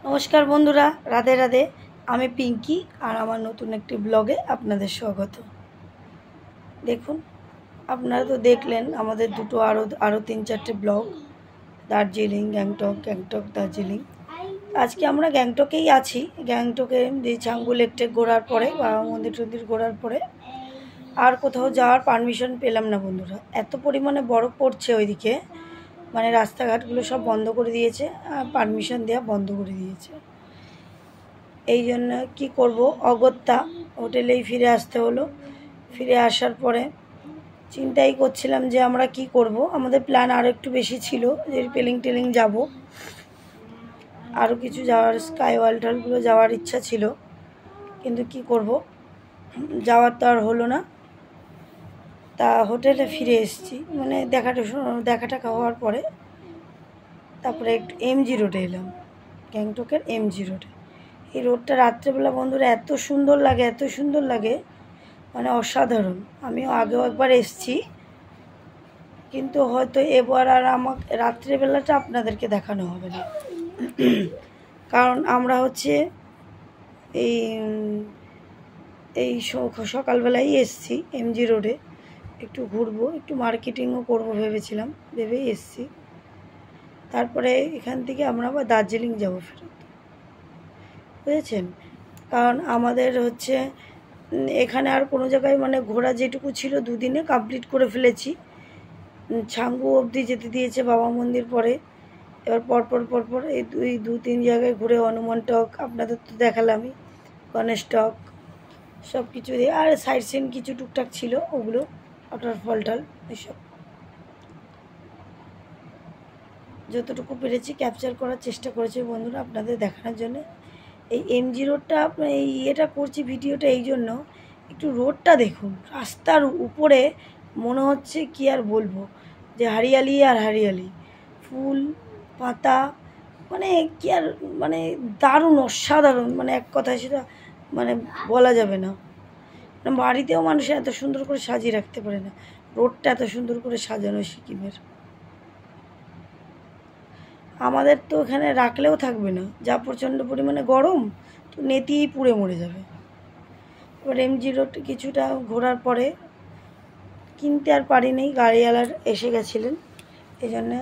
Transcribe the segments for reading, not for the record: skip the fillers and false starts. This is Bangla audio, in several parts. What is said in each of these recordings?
নমস্কার বন্ধুরা, রাধে রাধে। আমি পিঙ্কি আর আমার নতুন একটি ব্লগে আপনাদের স্বাগত। দেখুন, আপনারা তো দেখলেন আমাদের দুটো আরও 3-4টে ব্লগ, দার্জিলিং, গ্যাংটক দার্জিলিং। আজকে আমরা গ্যাংটকেই আছি। গ্যাংটকে যে ছাঙ্গু লেকটে ঘোরার পরে বা মন্দির টন্দির ঘোরার পরে আর কোথাও যাওয়ার পারমিশন পেলাম না বন্ধুরা। এত পরিমাণে বরফ পড়ছে ওইদিকে, মানে রাস্তাঘাটগুলো সব বন্ধ করে দিয়েছে, পারমিশন দেওয়া বন্ধ করে দিয়েছে। এই জন্য কী করবো, অগত্যা হোটেলেই ফিরে আসতে হলো। ফিরে আসার পরে চিন্তাই করছিলাম যে আমরা কি করব। আমাদের প্ল্যান আরও একটু বেশি ছিল, যে টেলিং যাব, আরও কিছু যাওয়ার, স্কাই ওয়ালগুলো যাওয়ার ইচ্ছা ছিল, কিন্তু কি করব, যাওয়ার তো আর হলো না। তা হোটেলে ফিরে এসেছি, মানে দেখাটা হওয়ার পরে তারপরে একটু এমজি রোডে এলাম, গ্যাংটকের এমজি রোডে। এই রোডটা রাত্রেবেলা বন্ধুরা এত সুন্দর লাগে, মানে অসাধারণ। আমিও আগেও একবার এসেছি, কিন্তু হয়তো এবার আর আমাকে রাত্রেবেলাটা আপনাদেরকে দেখানো হবে না, কারণ আমরা হচ্ছে এই সকালবেলাই এসেছি এমজি রোডে। একটু ঘুরবো, একটু মার্কেটিংও করবো ভেবেই এসেছি। তারপরে এখান থেকে আমরা আবার দার্জিলিং যাব ফেরত, বুঝেছেন। কারণ আমাদের হচ্ছে এখানে আর কোনো জায়গায় মানে ঘোরা যেটুকু ছিল 2 দিনে কমপ্লিট করে ফেলেছি। ছাঙ্গু অবধি যেতে দিয়েছে বাবা মন্দির পরে। এবার পরপর এই 2-3 জায়গায় ঘুরে, হনুমান টক আপনাদের তো দেখালামই, গণেশ টক সব কিছু দিয়ে, আর সাইড সিন কিছু টুকটাক ছিল, ওগুলো ওয়াটারফল এসব যতটুকু পেরেছি ক্যাপচার করার চেষ্টা করেছি বন্ধুরা আপনাদের দেখানোর জন্য। এই এমজি রোডটা এই ইয়েটা করছি ভিডিওটা এই জন্য, একটু রোডটা দেখুন, রাস্তার উপরে মনে হচ্ছে কি আর বলবো, যে হারিয়ালি আর হারিয়ালি, ফুল পাতা, মানে কি আর, মানে দারুণ অসাধারণ, মানে এক কথায় সেটা মানে বলা যাবে না। বাড়িতেও মানুষ এত সুন্দর করে সাজিয়ে রাখতে পারে না, রোডটা এত সুন্দর করে সাজানো সিকিমের। আমাদের তো এখানে রাখলেও থাকবে না, যা প্রচণ্ড পরিমাণে গরম, তো নেতিয়েই পুড়ে মরে যাবে। এবার এমজি রোড কিছুটা ঘোরার পরে কিনতে আর পারিনি, গাড়িওয়ালার এসে গেছিলেন, এই জন্য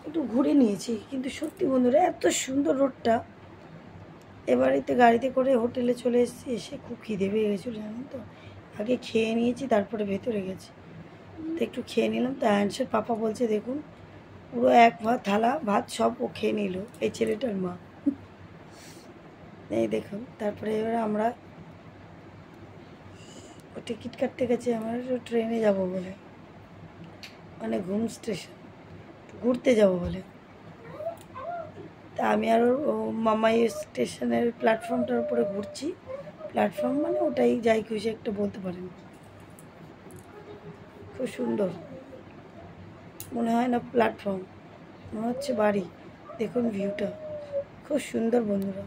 একটু ঘুরে নিয়েছি। কিন্তু সত্যি বন্ধুরা এত সুন্দর রোডটা। এবারেতে গাড়িতে করে হোটেলে চলে এসেছি, এসে খুব খিদে পেয়ে গেছিলো জানেন তো। আগে খেয়ে নিয়েছি, তারপরে ভেতরে গেছি, তো একটু খেয়ে নিলাম। তো আয়ানসের পাপা বলছে দেখুন, পুরো এক থালা ভাত সব ও খেয়ে নিল, এই ছেলেটার মা। এই দেখুন, তারপরে এবার আমরা টিকিট কাটতে গেছি, আমরা ট্রেনে যাব বলে, মানে ঘুম স্টেশন ঘুরতে যাব বলে। তা আমি আর মামাই স্টেশনের প্ল্যাটফর্মটার উপরে ঘুরছি। প্ল্যাটফর্ম মানে ওটাই, যাই খুশি একটা বলতে পারেন। খুব সুন্দর, মনে হয় না প্ল্যাটফর্ম, মনে হচ্ছে বাড়ি। দেখুন ভিউটা খুব সুন্দর বন্ধুরা।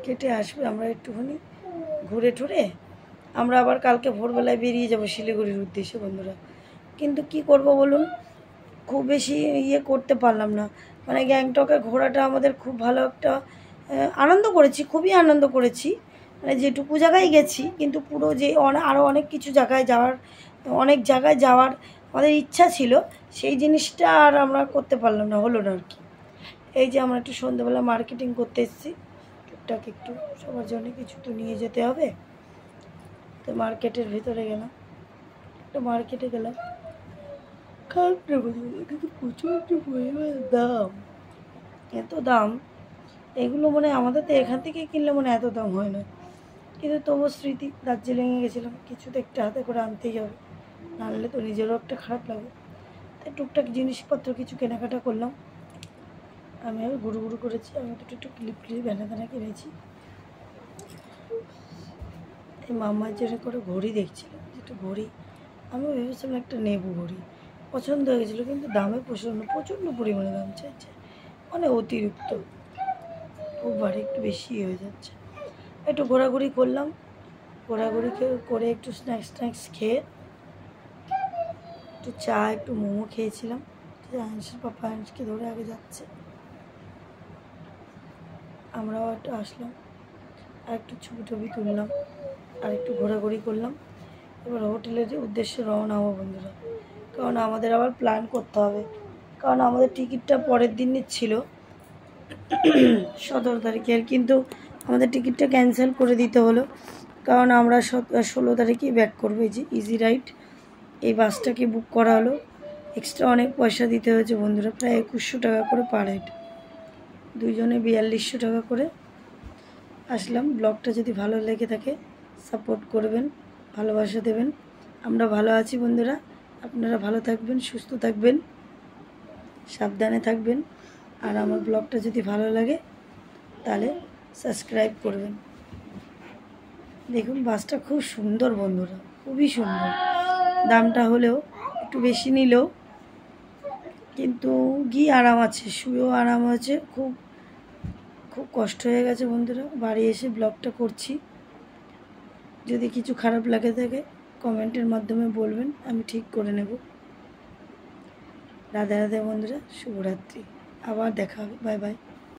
কেটে আসবে, আমরা একটুখানি ঘুরে টুরে আমরা আবার কালকে ভোরবেলায় বেরিয়ে যাব শিলিগুড়ির উদ্দেশ্যে বন্ধুরা। কিন্তু কি করব বলুন, খুব বেশি ইয়ে করতে পারলাম না। মানে গ্যাংটকে ঘোরাটা আমাদের খুব ভালো একটা আনন্দ করেছি, খুবই আনন্দ করেছি। মানে যেটুকু জায়গায় গেছি, কিন্তু পুরো যে আরও অনেক জায়গায় যাওয়ার আমাদের ইচ্ছা ছিল, সেই জিনিসটা আর আমরা করতে পারলাম না, হলো না আর কি। এই যে আমরা একটু সন্ধ্যেবেলা মার্কেটিং করতে এসেছি, টুকটাক একটু সবার জন্য কিছু তো নিয়ে যেতে হবে। তো মার্কেটের ভিতরে গেলাম, একটা মার্কেটে গেলাম, কিন্তু প্রচুর পরিমাণ দাম, এত দাম। এগুলো মানে আমাদের তো এখান থেকে কিনলে মানে এত দাম হয় না, কিন্তু তবু স্মৃতি, দার্জিলিংয়ে গেছিলাম, কিছু তো একটা হাতে করে আনতেই হবে, নাহলে তো নিজেরও একটা খারাপ লাগে। তাই টুকটাক জিনিসপত্র কিছু কেনাকাটা করলাম। আমি ঘুরু করেছি, আমি তো একটু ক্লিপ ব্যানা কিনেছি। এই মামার জন্য করে ঘড়ি দেখছিলাম, একটু ঘড়ি আমিও ভেবেছিলাম একটা নেবো, ঘড়ি পছন্দ হয়ে গেছিলো, কিন্তু দামে প্রচণ্ড পরিমাণে দাম চাইছে, মানে অতিরিক্ত, খুব ভারী, একটু বেশি হয়ে যাচ্ছে। একটু ঘোরাঘুরি করলাম, ঘোরাঘুরি করে একটু স্ন্যাক্স খেয়ে, একটু চা একটু মোমো খেয়েছিলাম। আয়ানসের পাপা আয়ানসকে ধরে আগে যাচ্ছে, আমরাও একটু আসলাম, আর একটু ছবি টবি তুললাম, আর একটু ঘোরাঘুরি করলাম। এবার হোটেলের উদ্দেশ্যে রওনা হবো বন্ধুরা, কারণ আমাদের আবার প্ল্যান করতে হবে, কারণ আমাদের টিকিটটা পরের দিনের ছিল 17 তারিখের, কিন্তু আমাদের টিকিটটা ক্যান্সেল করে দিতে হলো, কারণ আমরা 16 তারিখেই ব্যাক করবো। এই যে ইজি রাইড এই বাসটাকে বুক করা হলো, এক্সট্রা অনেক পয়সা দিতে হয়েছে বন্ধুরা, প্রায় 2100 টাকা করে পার হেড, দুইজনে 4200 টাকা করে আসলাম। ব্লগটা যদি ভালো লেগে থাকে সাপোর্ট করবেন, ভালোবাসা দেবেন। আমরা ভালো আছি বন্ধুরা, আপনারা ভালো থাকবেন, সুস্থ থাকবেন, সাবধানে থাকবেন। আর আমার ব্লগটা যদি ভালো লাগে তাহলে সাবস্ক্রাইব করবেন। দেখুন বাসটা খুব সুন্দর বন্ধুরা, খুবই সুন্দর। দামটা হলেও একটু বেশি নিলেও কিন্তু গিয়ে আরাম আছে, শুয়েও আরাম আছে। খুব খুব কষ্ট হয়ে গেছে বন্ধুরা, বাড়ি এসে ব্লগটা করছি। যদি কিছু খারাপ লাগে থাকে কমেন্টের মাধ্যমে বলবেন, আমি ঠিক করে নেব। রাধে রাধে বন্ধুরা, শুভরাত্রি, আবার দেখা হবে, বাই বাই।